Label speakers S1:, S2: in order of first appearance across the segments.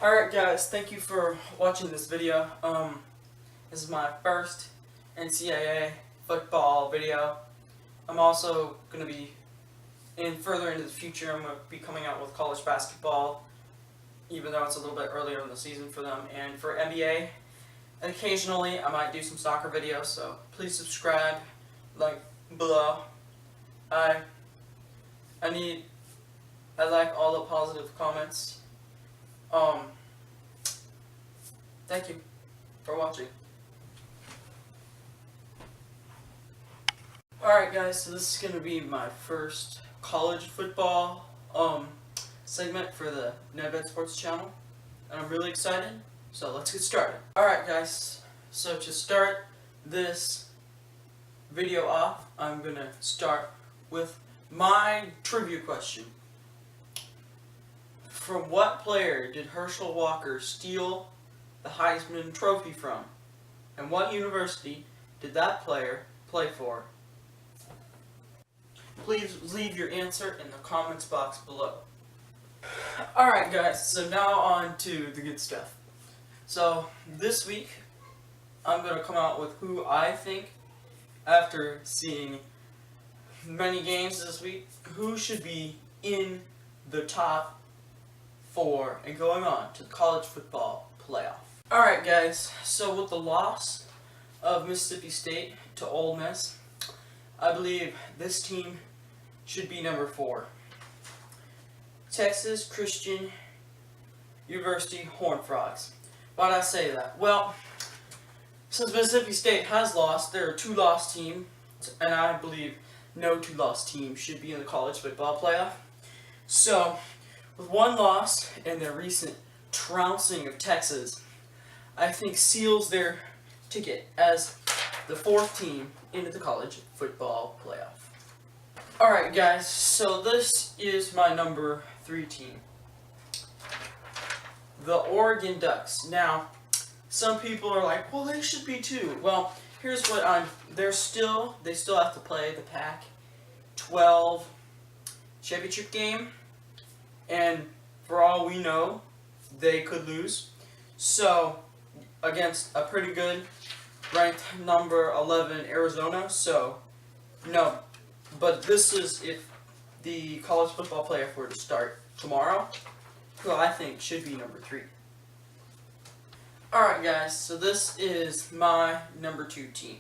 S1: Alright guys, thank you for watching this video. This is my first NCAA football video. I'm also going to be, further into the future, I'm going to be coming out with college basketball, even though it's a little bit earlier in the season for them. And for NBA, occasionally I might do some soccer videos, so please subscribe, like below. I like all the positive comments. Thank you for watching. Alright guys, so this is going to be my first college football segment for the Nedved Sports channel, and I'm really excited, so let's get started. Alright guys, so to start this video off, I'm going to start with my trivia question. From what player did Herschel Walker steal the Heisman Trophy from? And what university did that player play for? Please leave your answer in the comments box below. Alright guys, so now on to the good stuff. So this week, I'm going to come out with who I think, after seeing many games this week, who should be in the top 4 and going on to the college football playoff. Alright guys, so with the loss of Mississippi State to Ole Miss, I believe this team should be number 4. Texas Christian University Horned Frogs. Why did I say that? Well, since Mississippi State has lost, there are 2 lost teams, and I believe no 2 lost team should be in the college football playoff. So, with 1 loss and their recent trouncing of Texas, I think seals their ticket as the 4th team into the college football playoff. Alright guys, so this is my number 3 team. The Oregon Ducks. Now, some people are like, well, they should be too. Well, here's what they still have to play the Pac-12 championship game. And for all we know, they could lose. So, against a pretty good ranked number 11 Arizona. So, no. But this is if the college football playoff were to start tomorrow, who I think should be number 3. Alright guys, so this is my number 2 team.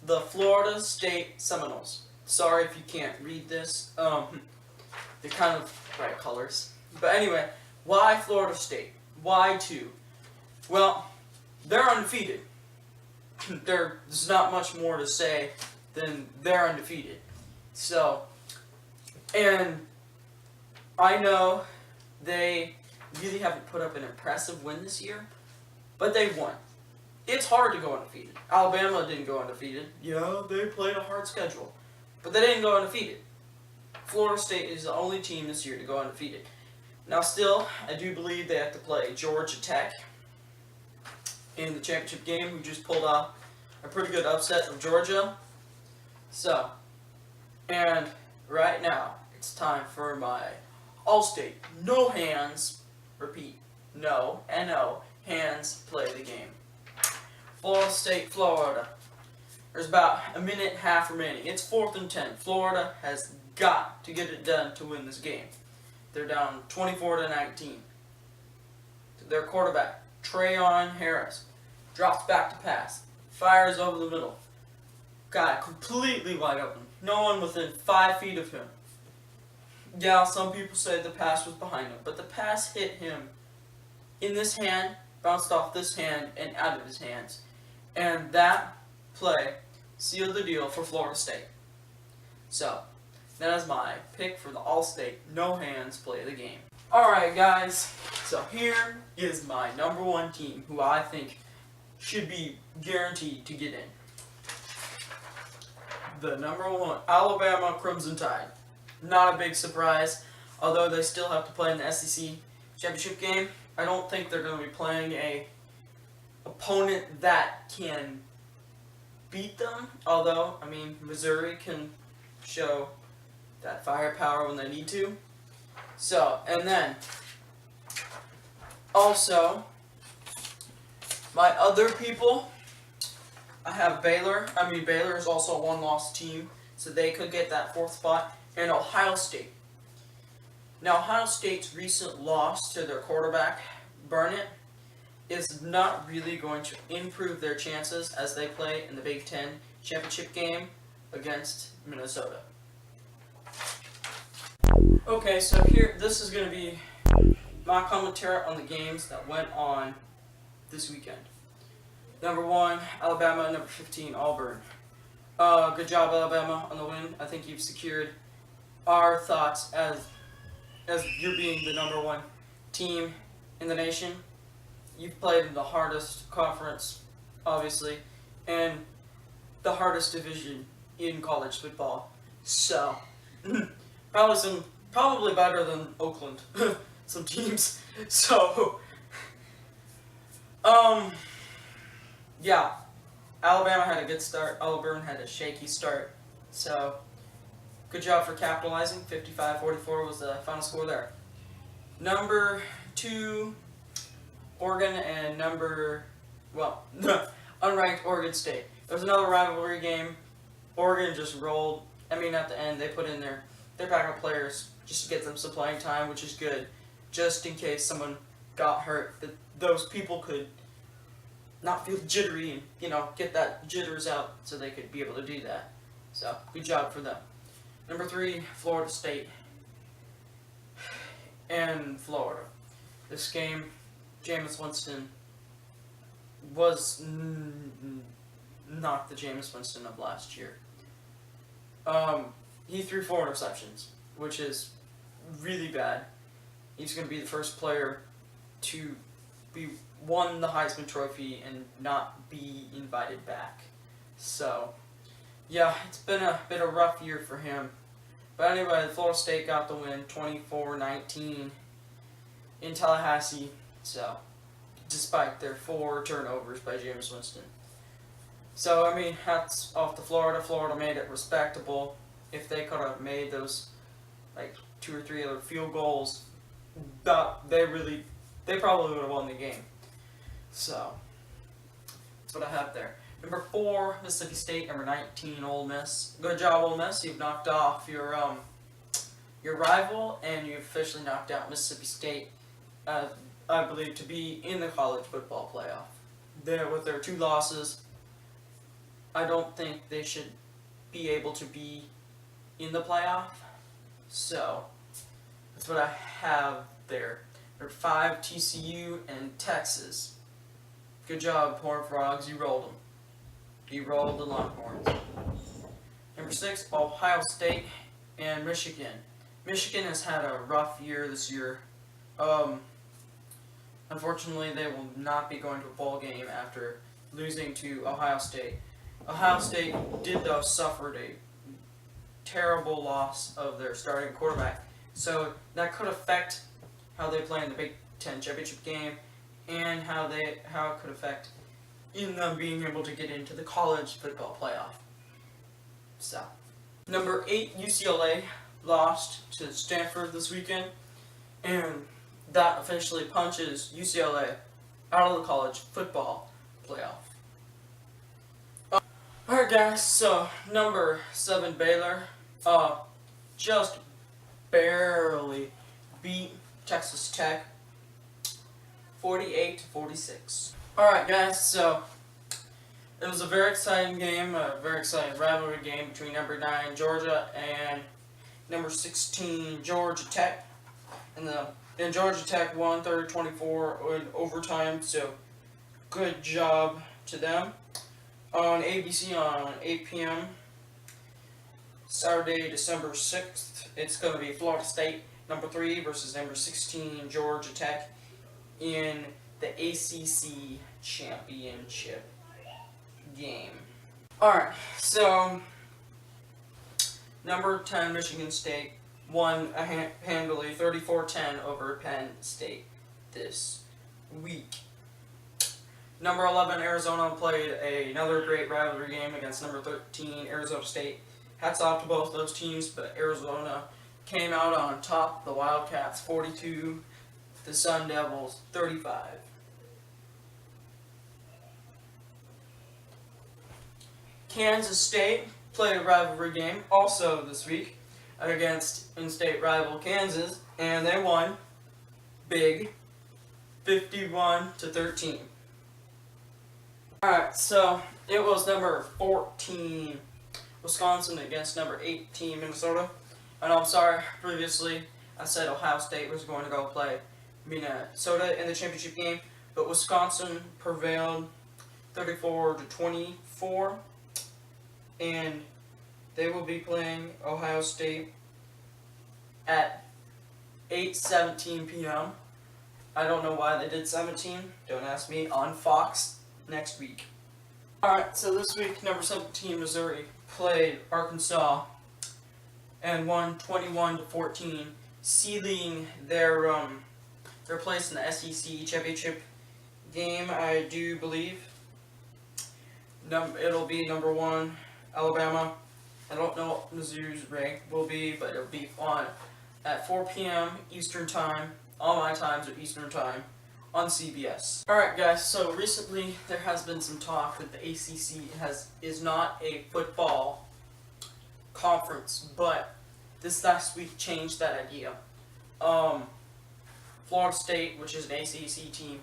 S1: The Florida State Seminoles. Sorry if you can't read this. They're kind of bright colors. But anyway, why Florida State? Why 2? Well, they're undefeated. There's not much more to say than they're undefeated. So, and I know they really haven't put up an impressive win this year, but they won. It's hard to go undefeated. Alabama didn't go undefeated. Yeah, they played a hard schedule, but they didn't go undefeated. Florida State is the only team this year to go undefeated. Now still, I do believe they have to play Georgia Tech in the championship game, who just pulled off a pretty good upset of Georgia. So, and right now, it's time for my All-State No Hands, repeat, no, N-O, hands, play the game. Florida State, Florida. There's about a minute and a half remaining. It's 4th and 10. Florida has got to get it done to win this game. They're down 24-19. Their quarterback, Trayon Harris, drops back to pass, fires over the middle. Guy completely wide open. No one within 5 feet of him. Yeah, some people say the pass was behind him, but the pass hit him in this hand, bounced off this hand, and out of his hands. And that play sealed the deal for Florida State. So, that is my pick for the All-State No Hands play of the game. Alright guys, so here is my number 1 team, who I think should be guaranteed to get in. The number 1, Alabama Crimson Tide. Not a big surprise, although they still have to play in the SEC championship game. I don't think they're going to be playing a opponent that can beat them, although, I mean, Missouri can show that firepower when they need to. So, and then Also, my other people, I have Baylor. Baylor is also a one-loss team, so they could get that 4th spot. And Ohio State. Now, Ohio State's recent loss to their quarterback, Burnett, is not really going to improve their chances as they play in the Big Ten championship game against Minnesota. Okay, so here, this is going to be my commentary on the games that went on this weekend. Number 1, Alabama. Number 15, Auburn. Good job, Alabama, on the win. I think you've secured our thoughts as you being the number 1 team in the nation. You've played in the hardest conference, obviously, and the hardest division in college football. So, probably better than Oakland, some teams. So, yeah, Alabama had a good start. Auburn had a shaky start. So, good job for capitalizing. 55-44 was the final score there. Number 2, Oregon, and unranked Oregon State. There was another rivalry game. Oregon just rolled. At the end, they put in their backup players just to get them some playing time, which is good. Just in case someone got hurt, that those people could not feel jittery and, get that jitters out so they could be able to do that. So, good job for them. Number 3, Florida State and Florida. This game, Jameis Winston was not the Jameis Winston of last year. He threw 4 interceptions, which is really bad. He's going to be the first player to be won the Heisman Trophy and not be invited back. So, yeah, it's been a rough year for him. But anyway, Florida State got the win, 24-19 in Tallahassee. So, despite their 4 turnovers by Jameis Winston. So, hats off to Florida. Florida made it respectable. If they could have made those, 2 or 3 other field goals, they probably would have won the game. So, that's what I have there. Number 4, Mississippi State. Number 19, Ole Miss. Good job, Ole Miss. You've knocked off your rival, and you've officially knocked out Mississippi State, I believe, to be in the college football playoff. With their 2 losses, I don't think they should be able to be in the playoff. So, that's what I have there. Number 5, TCU and Texas. Good job, Horned Frogs. You rolled them. You rolled the Longhorns. Number 6, Ohio State and Michigan. Michigan has had a rough year this year. Unfortunately, they will not be going to a bowl game after losing to Ohio State. Ohio State did, though, suffer a terrible loss of their starting quarterback. So that could affect how they play in the Big Ten championship game and how it could affect in them being able to get into the college football playoff. So, number 8, UCLA lost to Stanford this weekend, and that officially punches UCLA out of the college football playoff. Alright guys, so number 7, Baylor, just barely beat Texas Tech 48-46. Alright guys, so it was a very exciting game, a very exciting rivalry game between number 9 Georgia and number 16 Georgia Tech. And Georgia Tech won 30-24 in overtime, so good job to them. On ABC on 8 p.m. Saturday, December 6th, it's going to be Florida State, number 3, versus number 16 Georgia Tech in the ACC Championship game. Alright, so number 10 Michigan State won handily 34-10 over Penn State this week. Number 11 Arizona played another great rivalry game against number 13 Arizona State. Hats off to both those teams, but Arizona came out on top. The Wildcats 42-31 the Sun Devils 35. Kansas State played a rivalry game also this week against in-state rival Kansas, and they won big, 51-13. Alright, so it was number 14 Wisconsin against number 18 Minnesota. And I'm sorry, previously I said Ohio State was going to go play Minnesota in the championship game, but Wisconsin prevailed 34-24, and they will be playing Ohio State at 8:17 p.m. I don't know why they did 17, don't ask me, on Fox next week. Alright, so this week, number 17 Missouri played Arkansas and won 21-14, sealing their place in the SEC championship game, I do believe. It'll be number 1 Alabama. I don't know what Mizzou's rank will be, but it'll be on at 4 p.m. Eastern Time. All my times are Eastern Time on CBS. Alright guys, so recently there has been some talk that the ACC is not a football conference, but this last week changed that idea. Florida State, which is an ACC team,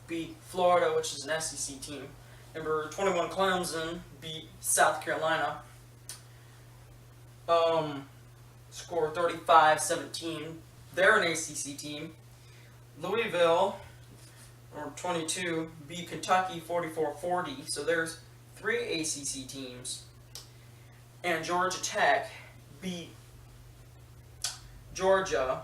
S1: beat Florida, which is an SEC team. Number 21 Clemson beat South Carolina. Scored 35-17. They're an ACC team. Louisville, or 22, beat Kentucky 44-40. So there's 3 ACC teams. And Georgia Tech beat Georgia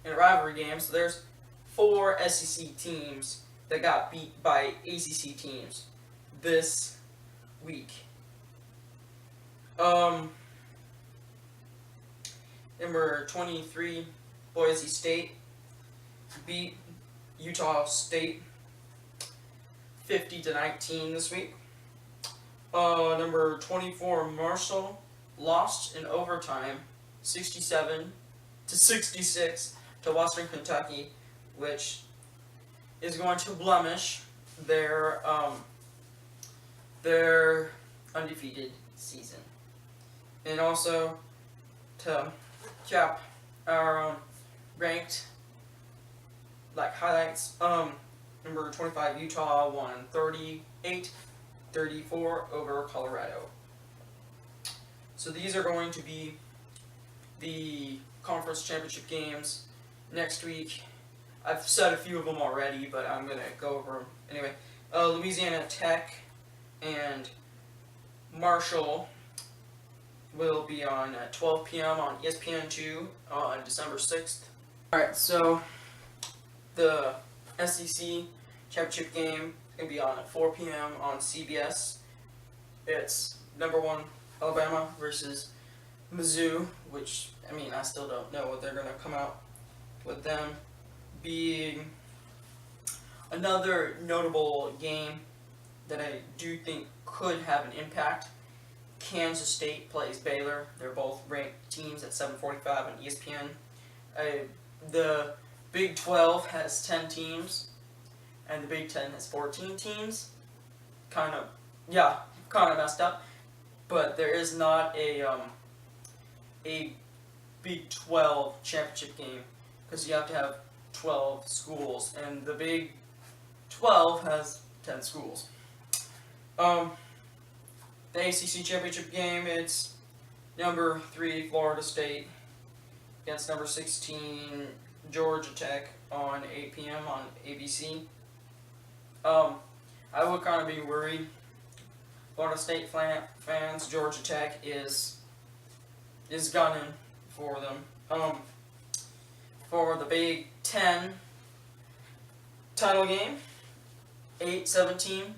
S1: in a rivalry game. So there's 4 SEC teams that got beat by ACC teams this week. Number 23, Boise State beat Utah State 50-19 this week. Number 24, Marshall lost in overtime 67-66 to Western Kentucky, which is going to blemish their undefeated season. And also to cap our ranked highlights, number 25 Utah won 38-34 over Colorado. So these are going to be the conference championship games next week. I've said a few of them already, but I'm going to go over them. Anyway, Louisiana Tech and Marshall will be on at 12 p.m. on ESPN2 on December 6th. Alright, so the SEC championship game is going to be on at 4 p.m. on CBS. It's number 1 Alabama versus Mizzou, which, I mean, I still don't know what they're going to come out with them being. Another notable game that I do think could have an impact, Kansas State plays Baylor. They're both ranked teams at 7:45 on ESPN. The Big 12 has 10 teams, and the Big 10 has 14 teams. Kind of messed up. But there is not a Big 12 championship game, because you have to have 12 schools, and the Big 12 has 10 schools. The ACC championship game, it's number 3 Florida State against number 16 Georgia Tech on 8 p.m. on ABC. I would kind of be worried. Florida State fans, Georgia Tech is gunning for them. For the Big 10 title game, 8:17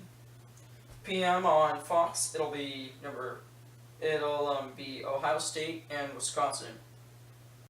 S1: p.m. on Fox. It'll be Ohio State and Wisconsin.